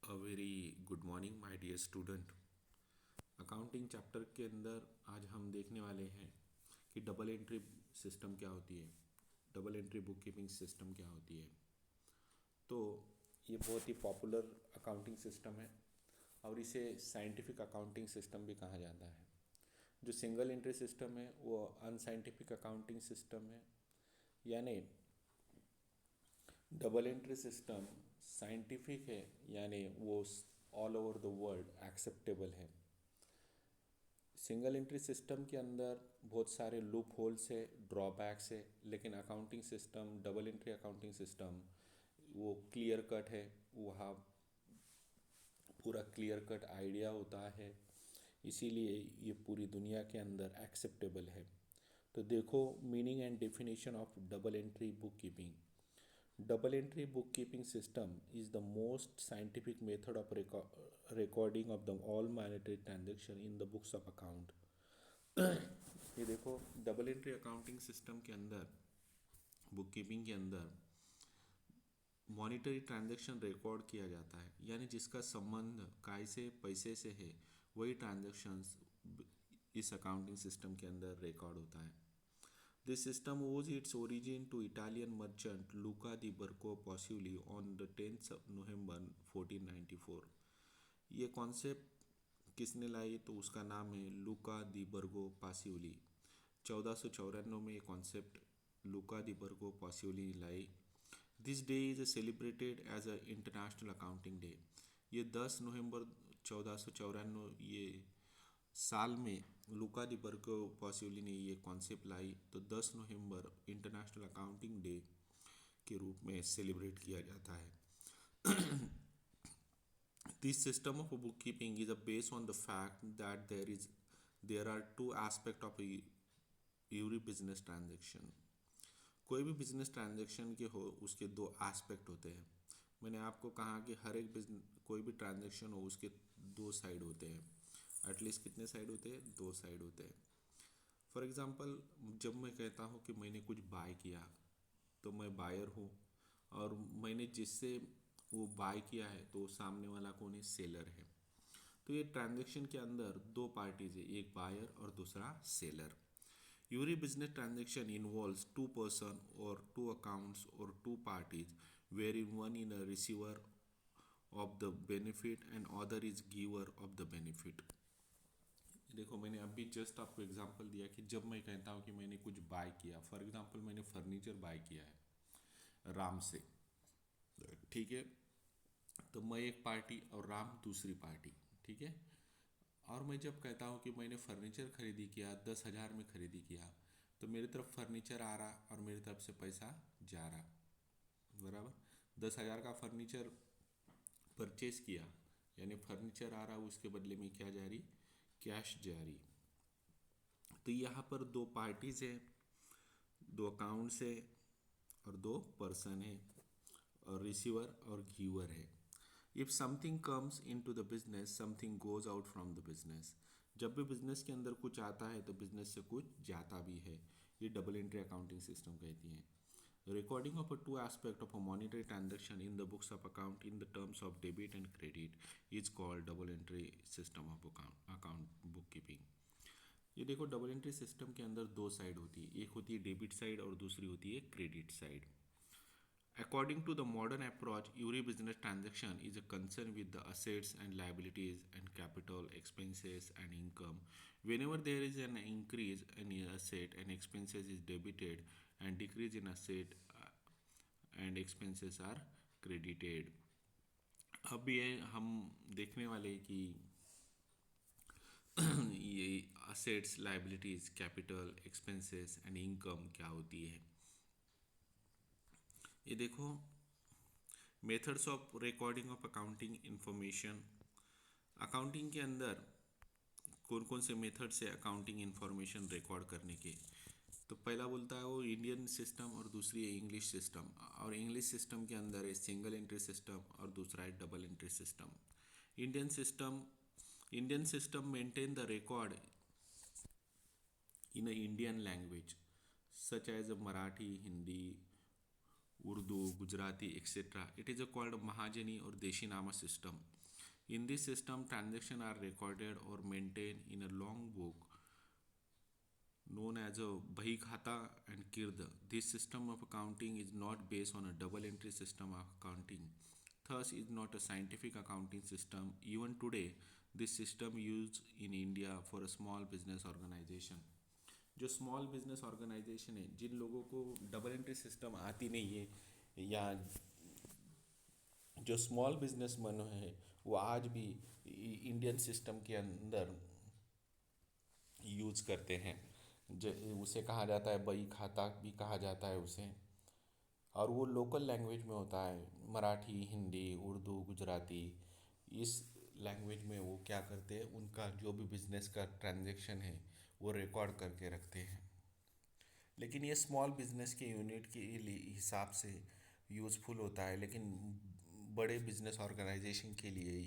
A very good morning my dear student. Accounting chapter के अंदर आज हम देखने वाले हैं कि डबल एंट्री सिस्टम क्या होती है, double entry book keeping system क्या होती है। तो ये बहुत ही पॉपुलर अकाउंटिंग सिस्टम है और इसे साइंटिफिक अकाउंटिंग सिस्टम भी कहा जाता है। जो सिंगल एंट्री सिस्टम है वो अनसाइंटिफिक अकाउंटिंग सिस्टम है, यानी डबल एंट्री सिस्टम साइंटिफिक है, यानी वो all over the world acceptable है। सिंगल एंट्री सिस्टम के अंदर बहुत सारे लूप होल्स है, ड्रॉबैक्स है, लेकिन accounting system double entry accounting system वो क्लियर कट है। वहाँ पूरा क्लियर कट आइडिया होता है, इसीलिए ये पूरी दुनिया के अंदर एक्सेप्टेबल है। तो देखो meaning and definition of double entry book keeping. Double entry bookkeeping system is the most scientific method of recording of the all monetary transaction in the books of account। ये देखो डबल एंट्री अकाउंटिंग सिस्टम के अंदर, book keeping के अंदर monetary transaction record किया जाता है, यानी जिसका संबंध काय से पैसे से है वही ट्रांजैक्शंस इस अकाउंटिंग सिस्टम के अंदर रिकॉर्ड होता है। This system owes its origin to Italian merchant Luca di Burgo Pacioli on the 10th of November 1494। ये कॉन्सेप्ट किसने लाई तो उसका नाम है लूका दी बर्गो पासियोली। 1494 में ये कॉन्सेप्ट लूका दी बर्गो पासियोली ने लाई। This day is celebrated as a international accounting day. ये 10 नवंबर 1494 ये साल में लूका दी बर्गो पासियोली ने ये कॉन्सेप्ट लाई, तो 10 नवंबर इंटरनेशनल अकाउंटिंग डे के रूप में सेलिब्रेट किया जाता है। This system of book keeping is a based on the fact that there are two aspect of every business transaction. कोई भी बिजनेस ट्रांजेक्शन के हो उसके दो एस्पेक्ट होते हैं। मैंने आपको कहा कि हर एक बिजनेस कोई भी ट्रांजेक्शन हो उसके दो साइड होते हैं। एटलीस्ट कितने साइड होते हैं? दो साइड होते हैं। फॉर एग्ज़ाम्पल, जब मैं कहता हूँ कि मैंने कुछ बाय किया तो मैं बायर हूँ, और मैंने जिससे वो बाय किया है तो सामने वाला कौन है? सेलर है। तो ये ट्रांजेक्शन के अंदर दो पार्टीज है, एक बायर और दूसरा seller. Every business transaction involves two person or two accounts or two parties, wherein one is a receiver of the benefit and other is giver of the benefit। देखो मैंने अभी जस्ट आपको example दिया कि जब मैं कहता हूँ कि मैंने कुछ बाय किया, फॉर एग्जांपल मैंने फर्नीचर बाय किया है राम से, ठीक है, तो मैं एक पार्टी और राम दूसरी पार्टी, ठीक है। और मैं जब कहता हूँ कि मैंने फर्नीचर खरीदी किया 10,000 में खरीदी किया, तो मेरी तरफ फर्नीचर आ रहा और मेरी तरफ से पैसा जा रहा, बराबर। 10,000 का फर्नीचर परचेज किया, यानी फर्नीचर आ रहा, उसके बदले में क्या जा रही? कैश जा रही। तो यहाँ पर दो पार्टीज है, दो अकाउंट्स है और दो पर्सन है, और रिसीवर और गिवर है। If something comes into the business, something goes out from the business. जब भी बिजनेस के अंदर कुछ आता है तो बिजनेस से कुछ जाता भी है। ये डबल एंट्री अकाउंटिंग सिस्टम कहती है। Recording of a two aspect of a monetary transaction in the books of account in the terms of debit and credit is called double entry system of account bookkeeping। ये देखो double entry system के अंदर दो side होती है, एक होती है डेबिट साइड और दूसरी होती है credit side. According to the modern approach, every business transaction is a concern with the assets and liabilities and capital, expenses and income. Whenever there is an increase in asset and expenses is debited, and decrease in asset and expenses are credited। अब ये हम देखने वाले कि ये assets, liabilities, capital, expenses and income क्या होती है। ये देखो methods of recording of accounting information. Accounting के अंदर कौन कौन से मेथड से अकाउंटिंग इंफॉर्मेशन रिकॉर्ड करने के, तो पहला बोलता है वो इंडियन सिस्टम और दूसरी है इंग्लिश सिस्टम। और इंग्लिश सिस्टम के अंदर है सिंगल एंट्री सिस्टम और दूसरा है double entry system. Indian system maintain the record in a Indian language such as Marathi, Hindi, Urdu, Gujarati, etc. It is called Mahajani or Deshinama system. In this system, transactions are recorded or maintained in a long book known as a Bhi Khata and Kird. This system of accounting is not based on a double entry system of accounting. Thus, is not a scientific accounting system. Even today, this system used in India for a small business organization. जो small business organisation है, जिन लोगों को double entry system आती नहीं है, या जो small businessman है, वो आज भी इंडियन सिस्टम के अंदर यूज करते हैं। जो उसे कहा जाता है बही खाता भी कहा जाता है उसे, और वो लोकल लैंग्वेज में होता है, मराठी, हिंदी, उर्दू, गुजराती। इस लैंग्वेज में वो क्या करते हैं, उनका जो भी बिजनेस का ट्रांजैक्शन है वो रिकॉर्ड करके रखते हैं। लेकिन ये स्मॉल बिजनेस के यूनिट के लिए हिसाब से यूज़फुल होता है, लेकिन बड़े बिजनेस ऑर्गेनाइजेशन के लिए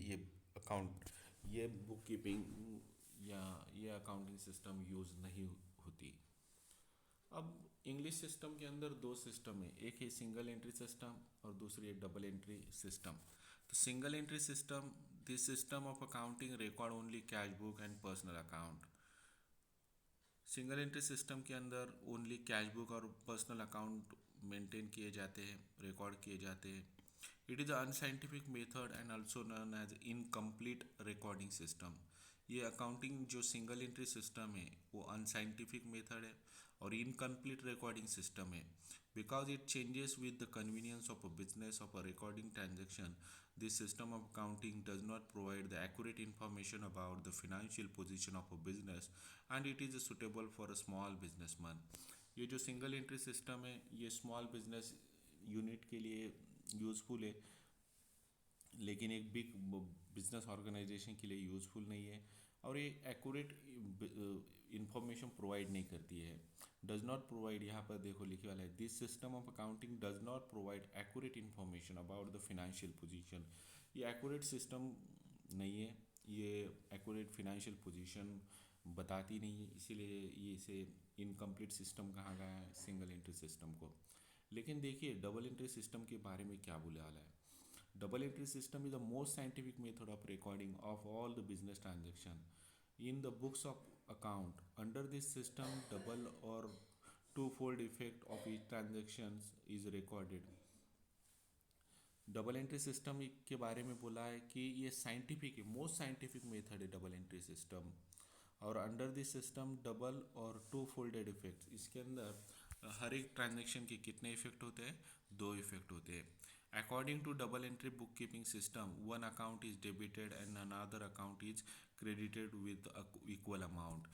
ये बुक कीपिंग या ये अकाउंटिंग सिस्टम यूज़ नहीं होती। अब इंग्लिश सिस्टम के अंदर दो सिस्टम है, एक है सिंगल एंट्री सिस्टम और दूसरी है डबल एंट्री सिस्टम। तो single entry system, this system of accounting record only cash book and personal account. Single entry system के अंदर ओनली कैश बुक और पर्सनल अकाउंट मेंटेन किए जाते हैं, रिकॉर्ड किए जाते हैं। It is unscientific method and also known as incomplete recording system. ये अकाउंटिंग जो सिंगल एंट्री सिस्टम है वो अनसाइंटिफिक मेथड है और इनकम्प्लीट रिकॉर्डिंग सिस्टम है, because it changes with the convenience of a business of a recording transaction. This system of accounting does not provide the accurate information about the financial position of a business and it is suitable for a small businessman. ये जो single entry system है ये small business unit के लिए useful है, लेकिन एक big business organisation के लिए यूज़फुल नहीं है, और ये एक्यूरेट इंफॉर्मेशन प्रोवाइड नहीं करती है। डज नॉट प्रोवाइड, यहाँ पर देखो लिखे वाला है, this system of accounting does not provide accurate information about the financial position. ये एक्यूरेट सिस्टम नहीं है, ये एक्यूरेट फिनेंशियल पोजीशन बताती नहीं है, इसीलिए ये इसे इनकम्प्लीट सिस्टम कहा गया है सिंगल एंट्री सिस्टम को। लेकिन देखिए डबल एंट्री सिस्टम के बारे में क्या बोला है। Double entry system is the most scientific method of recording of all the business transaction in the books of account. Under this system, double or twofold effect of each transaction is recorded. Double entry system के बारे में बोला है कि ये scientific है, most scientific method है double entry system. और अंडर दिस सिस्टम डबल और टू फोल्डेड इफेक्ट्स, इसके अंदर हर एक ट्रांजेक्शन के कितने इफेक्ट होते हैं, दो इफेक्ट होते हैं। According to double entry book keeping system, one account is debited and another account is credited with equal amount.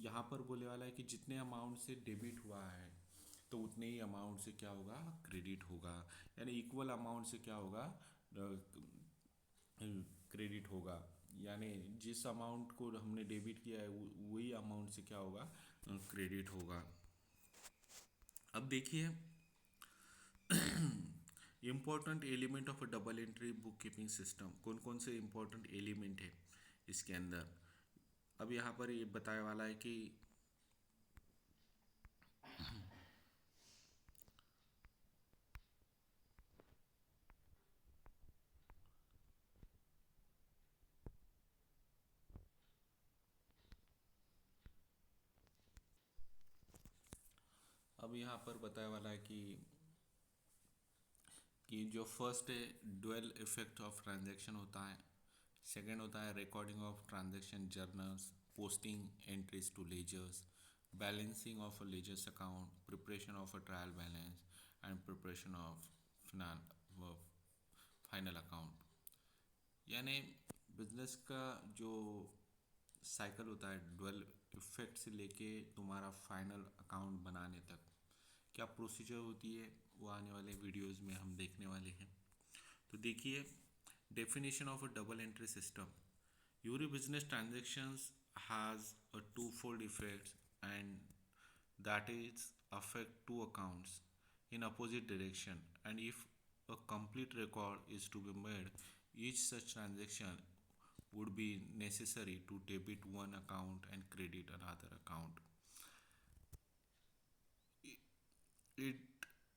यहाँ पर बोले वाला है कि जितने अमाउंट से डेबिट हुआ है तो उतने ही अमाउंट से क्या होगा, क्रेडिट होगा, यानी इक्वल अमाउंट से क्या होगा, क्रेडिट होगा। यानी जिस अमाउंट को हमने डेबिट किया है वही अमाउंट से क्या होगा, क्रेडिट होगा। अब देखिए important element of a double entry book keeping system, कौन कौन से इम्पोर्टेंट एलिमेंट है इसके अंदर। अब यहाँ पर ये बताया वाला है कि अब यहाँ पर बताया वाला है कि जो फर्स्ट है ड्वेल इफेक्ट ऑफ ट्रांजैक्शन होता है, सेकंड होता है recording of transaction journals, posting entries to ledgers, balancing of a ledgers account, preparation of a trial balance and preparation of final account. यानी बिजनेस का जो साइकिल होता है ड्वेल इफेक्ट से लेके तुम्हारा फाइनल अकाउंट बनाने तक क्या प्रोसीजर होती है, वो आने वाले वीडियोस में हम देखने वाले हैं। तो देखिए definition of a double entry system, every business transactions has a two fold effects and that is affect two accounts in opposite direction, and if a complete record is to be made, each such transaction would be necessary to debit one account and credit another account. It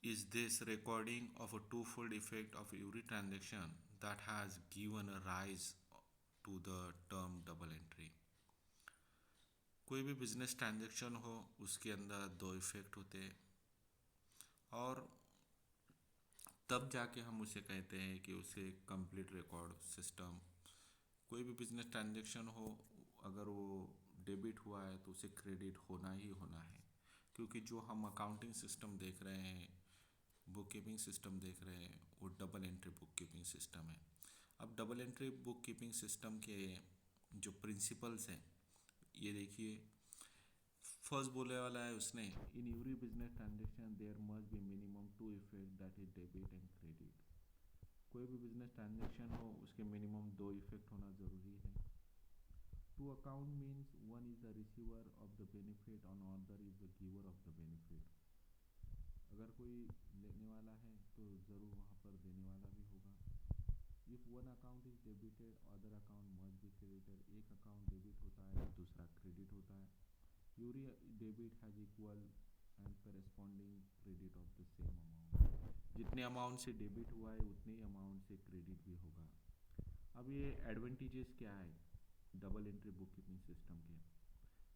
is this recording of a twofold effect of every transaction that has given a rise to the term double entry. कोई भी business transaction हो उसके अंदर दो effect होते हैं और तब जाके हम उसे कहते हैं कि उसे कंप्लीट रिकॉर्ड सिस्टम। कोई भी बिजनेस ट्रांजैक्शन हो अगर वो डेबिट हुआ है तो उसे क्रेडिट होना ही होना है, क्योंकि जो हम अकाउंटिंग सिस्टम देख रहे हैं, बुक कीपिंग सिस्टम देख रहे हैं, वो double entry book keeping system है। अब double entry book keeping system के जो प्रिंसिपल्स हैं ये देखिए। फर्स्ट बोलने वाला है उसने, in every business transaction there must be minimum two effect that is debit and credit. कोई भी बिजनेस ट्रांजेक्शन हो उसके मिनिमम दो इफेक्ट होना ज़रूरी है। Two account means one is the receiver of the benefit और other is the giver of the benefit. अगर कोई लेने वाला है तो ज़रूर वहाँ पर देने वाला भी होगा। If one account is debited other account must be credited. एक अकाउंट डेबिट होता है तो दूसरा क्रेडिट होता है। Yuri debit has equal and corresponding credit of the same amount. जितने अमाउंट से डेबिट हुआ है उतने ही अमाउंट से क्रेडिट भी होगा। अब ये एडवांटेजेस क्या है double entry book keeping system के?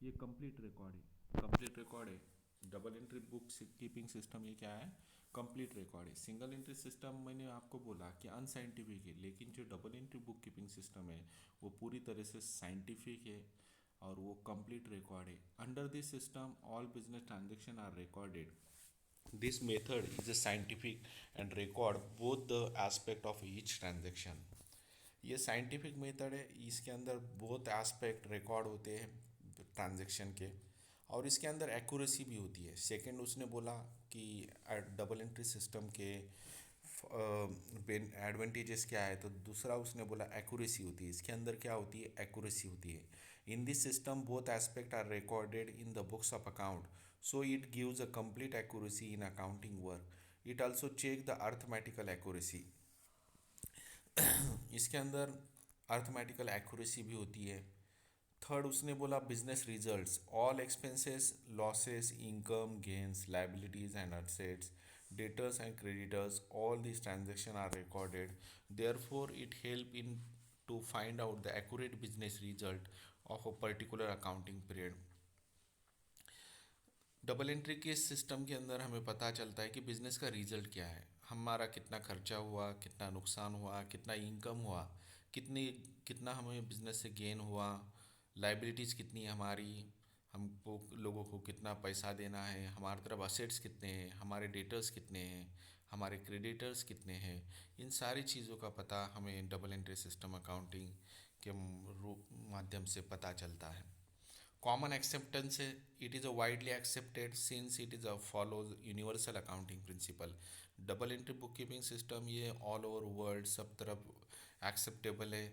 ये कंप्लीट रिकॉर्ड है, कंप्लीट रिकॉर्ड है। Double entry book keeping system ये क्या है? कंप्लीट रिकॉर्ड है। सिंगल एंट्री सिस्टम मैंने आपको बोला कि अनसाइंटिफिक है, लेकिन जो double entry book keeping system है वो पूरी तरह से साइंटिफिक है और वो कंप्लीट रिकॉर्ड है। Under this system all business transaction are recorded. This method is a scientific and record both the aspect of each transaction। ये साइंटिफिक मेथड है, इसके अंदर बहुत एस्पेक्ट रिकॉर्ड होते हैं ट्रांजैक्शन के और इसके अंदर एक्यूरेसी भी होती है। सेकंड उसने बोला कि डबल एंट्री सिस्टम के एडवांटेजेस क्या है, तो दूसरा उसने बोला एक्यूरेसी होती है। इसके अंदर क्या होती है? एक्यूरेसी होती है। In this system both aspect are recorded in the books of account, so it gives a complete accuracy in accounting work. It also check the arithmetical accuracy. इसके अंदर अर्थमेटिकल एक्यूरेसी भी होती है। थर्ड उसने बोला business results all expenses losses income gains liabilities and assets debtors and creditors all this transaction are recorded, therefore it help in to find out the accurate business result of a particular accounting period. Double entry के system के अंदर हमें पता चलता है कि business का result क्या है, हमारा कितना खर्चा हुआ, कितना नुकसान हुआ, कितना इनकम हुआ, कितनी कितना हमें बिजनेस से गेन हुआ, लाइबिलिटीज़ कितनी है हमारी, हमको लोगों को कितना पैसा देना है, हमारी तरफ असेट्स कितने हैं, हमारे डेटर्स कितने हैं, हमारे क्रेडिटर्स कितने हैं। इन सारी चीज़ों का पता हमें डबल एंट्री सिस्टम अकाउंटिंग के रूप माध्यम से पता चलता है। Common acceptance है, it is a widely accepted since it is a follows universal accounting principle। Double entry book keeping system ये ऑल ओवर वर्ल्ड सब तरफ एक्सेप्टेबल है।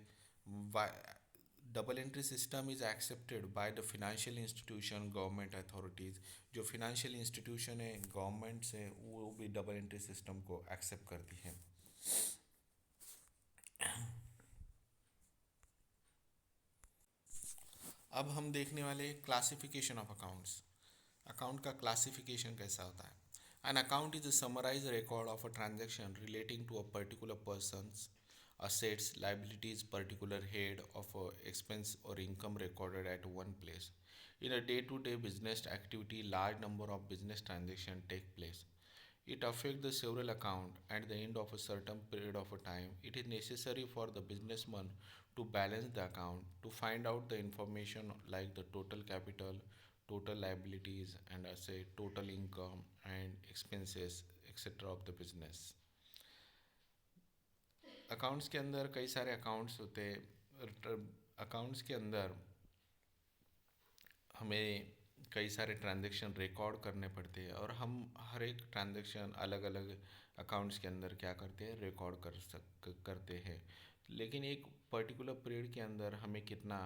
Double entry system is accepted by the financial institution government authorities. जो financial institution है governments है वो भी double entry system को एक्सेप्ट करती है। अब हम देखने वाले क्लासिफिकेशन ऑफ अकाउंट्स। अकाउंट का क्लासिफिकेशन कैसा होता है? An account is a summarise record of a transaction relating to a particular persons assets liabilities particular head of a expense or income recorded at one place. In a day to day business activity large number of business transactions take place. It affects the several account at the end of a certain period of a time. It is necessary for the businessman to balance the account to find out the information like the total capital, total liabilities and asset, total income and expenses etc. of the business. Accounts के अंदर कई सारे accounts होते हैं। Accounts के अंदर हमें कई सारे ट्रांजैक्शन रिकॉर्ड करने पड़ते हैं और हम हर एक ट्रांजैक्शन अलग अलग अकाउंट्स के अंदर क्या करते हैं? रिकॉर्ड करते हैं। लेकिन एक पर्टिकुलर पीरियड के अंदर हमें कितना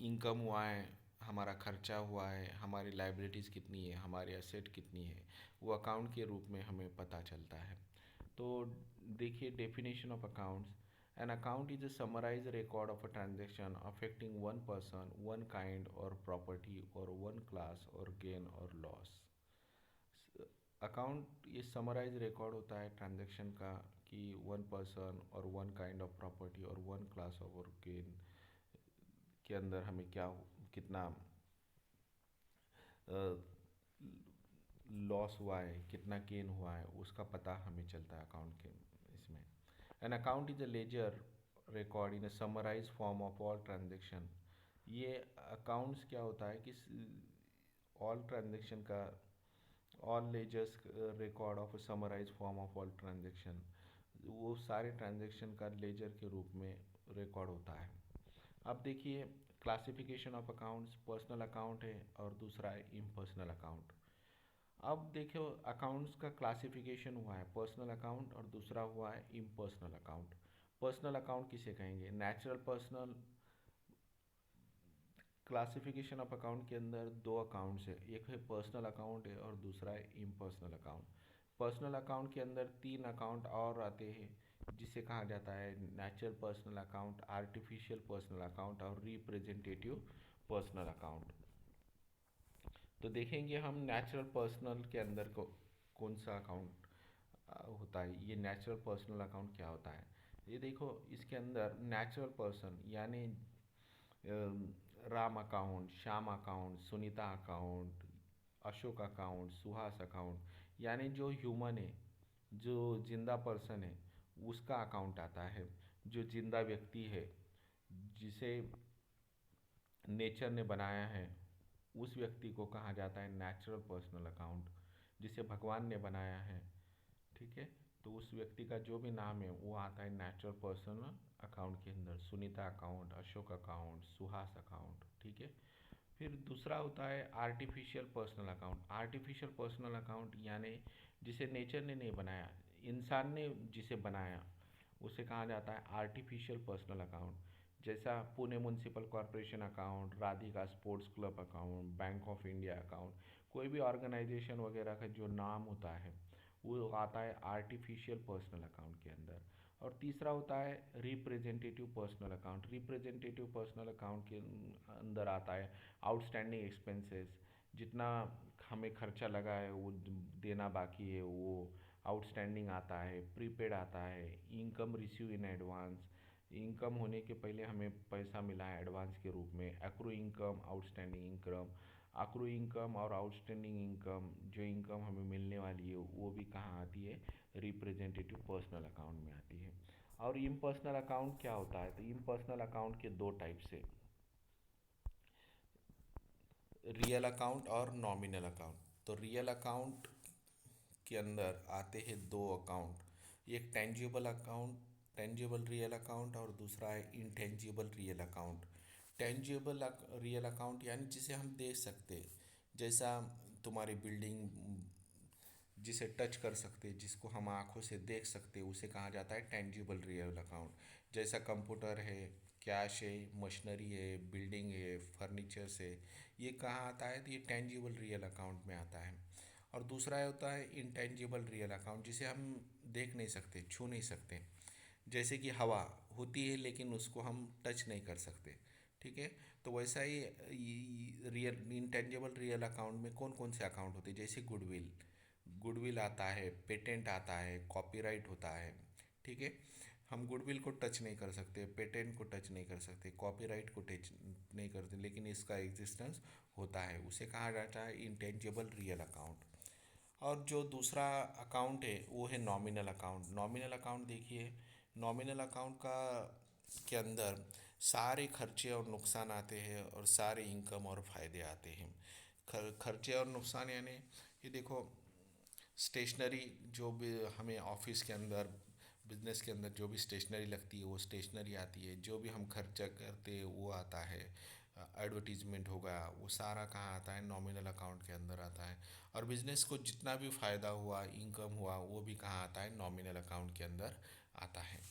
इनकम हुआ है, हमारा खर्चा हुआ है, हमारी लाइबिलिटीज़ कितनी है, हमारी एसेट कितनी है, वो अकाउंट के रूप में हमें पता चलता है। तो देखिए definition of accounts. An account is a summarise record of a transaction affecting one person one kind or property और one class or gain or loss. Account ये समराइज रिकॉर्ड होता है ट्रांजैक्शन का कि वन पर्सन और one kind of property और one class of और gain के अंदर हमें क्या कितना लॉस हुआ है, कितना गेन हुआ है, उसका पता हमें चलता है अकाउंट के इसमें. An account is a ledger record in a summarise form of all transaction. ये अकाउंट्स क्या होता है कि ऑल ट्रांजेक्शन का all ledgers record of summarise form of all transaction, वो सारे ट्रांजेक्शन का लेजर के रूप में रिकॉर्ड होता है. अब देखिए classification of accounts, personal account है और दूसरा है इम्पर्सनल अकाउंट. अब देखो अकाउंट्स का क्लासिफिकेशन हुआ है पर्सनल अकाउंट और दूसरा हुआ है इम्पर्सनल अकाउंट. पर्सनल अकाउंट किसे कहेंगे? Natural personal. Classification of account के अंदर दो अकाउंट्स है, एक है पर्सनल अकाउंट है और दूसरा है इम्पर्सनल अकाउंट. पर्सनल अकाउंट के अंदर तीन अकाउंट और आते हैं जिसे कहा जाता है natural personal account, artificial personal account और रिप्रेजेंटेटिव पर्सनल अकाउंट. तो देखेंगे हम नेचुरल पर्सनल के अंदर को कौन सा अकाउंट होता है. ये नेचुरल पर्सनल अकाउंट क्या होता है? ये देखो इसके अंदर नेचुरल पर्सन यानी Ram account, Shyam account, Sunita account, Ashok account, Suhas account यानी जो ह्यूमन है, जो जिंदा पर्सन है उसका अकाउंट आता है. जो जिंदा व्यक्ति है जिसे नेचर ने बनाया है उस व्यक्ति को कहा जाता है नेचुरल पर्सनल अकाउंट. जिसे भगवान ने बनाया है, ठीक है, तो उस व्यक्ति का जो भी नाम है वो आता है नेचुरल पर्सनल अकाउंट के अंदर. Sunita account, Ashok account, Suhas account, ठीक है. फिर दूसरा होता है artificial personal account. Artificial personal account यानी जिसे नेचर ने नहीं बनाया, इंसान ने जिसे बनाया उसे कहा जाता है आर्टिफिशियल पर्सनल अकाउंट. जैसा Pune municipal corporation account, Radhika sports club account, bank of India account, कोई भी ऑर्गेनाइजेशन वगैरह का जो नाम होता है वो आता है आर्टिफिशियल पर्सनल अकाउंट के अंदर. और तीसरा होता है representative personal account. Representative personal account के अंदर आता है आउटस्टैंडिंग एक्सपेंसेस, जितना हमें खर्चा लगा है वो देना बाकी है वो आउटस्टैंडिंग आता है. प्रीपेड आता है, income receive in advance, income होने के पहले हमें पैसा मिला है एडवांस के रूप में. Accrue income, outstanding income. Accrue income और आउटस्टैंडिंग इनकम, जो इनकम हमें मिलने वाली है वो भी कहाँ आती है? रिप्रेजेंटेटिव पर्सनल अकाउंट में आती है. और इम्पर्सनल अकाउंट क्या होता है? तो इम्पर्सनल अकाउंट के दो टाइप्स है, रियल अकाउंट और नॉमिनल अकाउंट. तो रियल अकाउंट के अंदर आते हैं दो अकाउंट, एक tangible account, tangible real account और दूसरा है intangible real account. Tangible real account यानी जिसे हम देख सकते हैं, जैसा तुम्हारी बिल्डिंग जिसे टच कर सकते हैं, जिसको हम आँखों से देख सकते हैं उसे कहा जाता है टेंजिबल रियल अकाउंट. जैसा कंप्यूटर है, कैश है, मशीनरी है, बिल्डिंग है, फर्नीचर्स है, ये कहाँ आता है? तो ये टेंजिबल रियल अकाउंट में आता है. और दूसरा होता है इंटेंजिबल रियल अकाउंट, जिसे हम देख नहीं सकते, छू नहीं सकते. जैसे कि हवा होती है लेकिन उसको हम टच नहीं कर सकते, ठीक है. तो वैसा ही रियल इंटेंजिबल रियल अकाउंट में कौन कौन से अकाउंट होते हैं? जैसे गुडविल, गुडविल आता है, पेटेंट आता है, कॉपीराइट होता है, ठीक है. हम गुडविल को टच नहीं कर सकते, पेटेंट को टच नहीं कर सकते, कॉपीराइट को टच नहीं करते, लेकिन इसका एग्जिस्टेंस होता है, उसे कहा जाता है इंटेंजिबल रियल अकाउंट. और जो दूसरा अकाउंट है वो है नॉमिनल अकाउंट. नॉमिनल अकाउंट देखिए, नॉमिनल अकाउंट का के अंदर सारे खर्चे और नुकसान आते हैं और सारे इनकम और फायदे आते हैं. खर्चे और नुकसान यानी ये देखो स्टेशनरी, जो भी हमें ऑफिस के अंदर बिजनेस के अंदर जो भी स्टेशनरी लगती है वो स्टेशनरी आती है. जो भी हम खर्चा करते हैं वो आता है. एडवर्टीजमेंट होगा वो सारा कहाँ आता है? नॉमिनल अकाउंट के अंदर आता है. और बिजनेस को जितना भी फ़ायदा हुआ, इनकम हुआ, वो भी कहाँ आता है? नॉमिनल अकाउंट के अंदर आता है.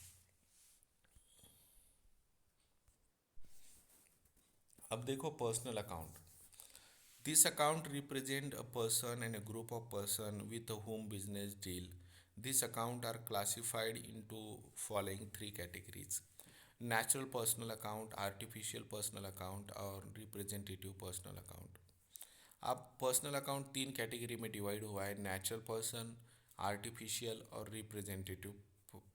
अब देखो personal account. This account represent a person and a group of person with whom business deal. These accounts are classified into following three categories: natural personal account, artificial personal account और representative personal account. अब personal account 3 category में divide हुआ है: natural person, artificial और representative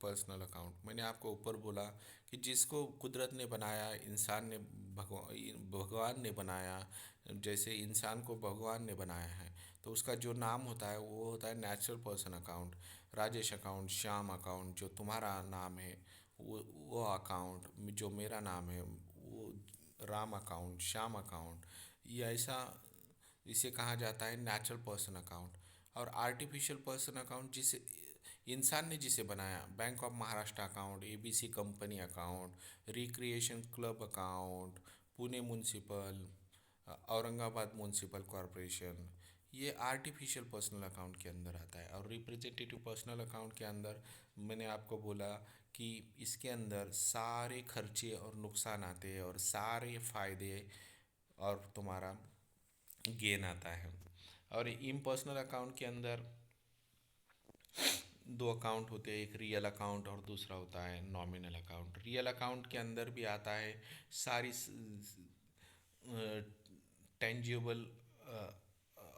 personal account. मैंने आपको ऊपर बोला कि जिसको कुदरत ने बनाया, इंसान ने, भगवान ने बनाया, जैसे इंसान को भगवान ने बनाया है, तो उसका जो नाम होता है वो होता है natural person account. Rajesh account, Shyam account जो तुम्हारा नाम है, वो अकाउंट जो मेरा नाम है, वो राम अकाउंट, श्याम अकाउंट, ये ऐसा इसे कहा जाता है नेचुरल पर्सन अकाउंट। और आर्टिफिशियल पर्सन अकाउंट जिसे इंसान ने जिसे बनाया: bank of Maharashtra account, ABC company account, recreation club account, Pune municipal, Aurangabad municipal corporation, ये आर्टिफिशियल पर्सनल अकाउंट के अंदर आता है। और रिप्रेजेंटेटिव पर्सनल अकाउंट के अंदर मैंने आपको बोला कि इसके अंदर सारे खर्चे और नुकसान आते हैं और सारे फायदे और तुम्हारा गेन आता है। और इम्पर्सनल अकाउंट के अंदर दो अकाउंट होते हैं, एक रियल अकाउंट और दूसरा होता है नॉमिनल अकाउंट। रियल अकाउंट के अंदर भी आता है सारी टेंजिबल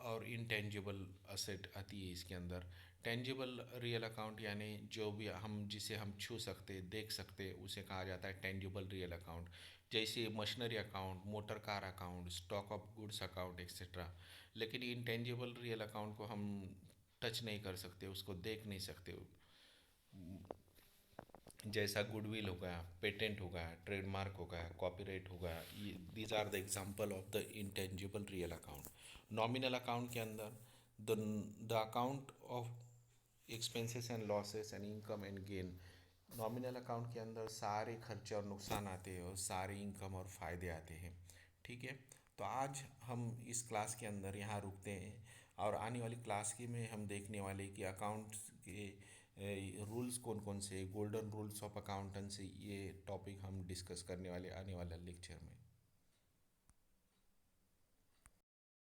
और इनटेंजिबल असेट आती है इसके अंदर। टेंजिबल रियल अकाउंट यानी जो भी हम जिसे हम छू सकते, देख सकते, उसे कहा जाता है टेंजिबल रियल अकाउंट। जैसे machinery account, motor car account, stock of goods account etcetera. लेकिन इनटेंजिबल रियल अकाउंट को हम टच नहीं कर सकते, उसको देख नहीं सकते, जैसा गुडविल हो गया, पेटेंट हो गया, ट्रेडमार्क हो गया, कॉपीराइट हो गया, ये these are the example of the intangible real account. Nominal account के अंदर the account of expenses and losses and income and gain. Nominal account के अंदर सारे खर्चे और नुकसान आते हैं और सारे इनकम और फायदे आते हैं। ठीक है, तो आज हम इस क्लास के अंदर यहाँ रुकते हैं और आने वाली क्लास की में हम देखने वाले कि अकाउंट के रूल्स कौन कौन से, गोल्डन रूल्स ऑफ अकाउंटेंसी, ये टॉपिक हम डिस्कस करने वाले आने वाला लेक्चर में।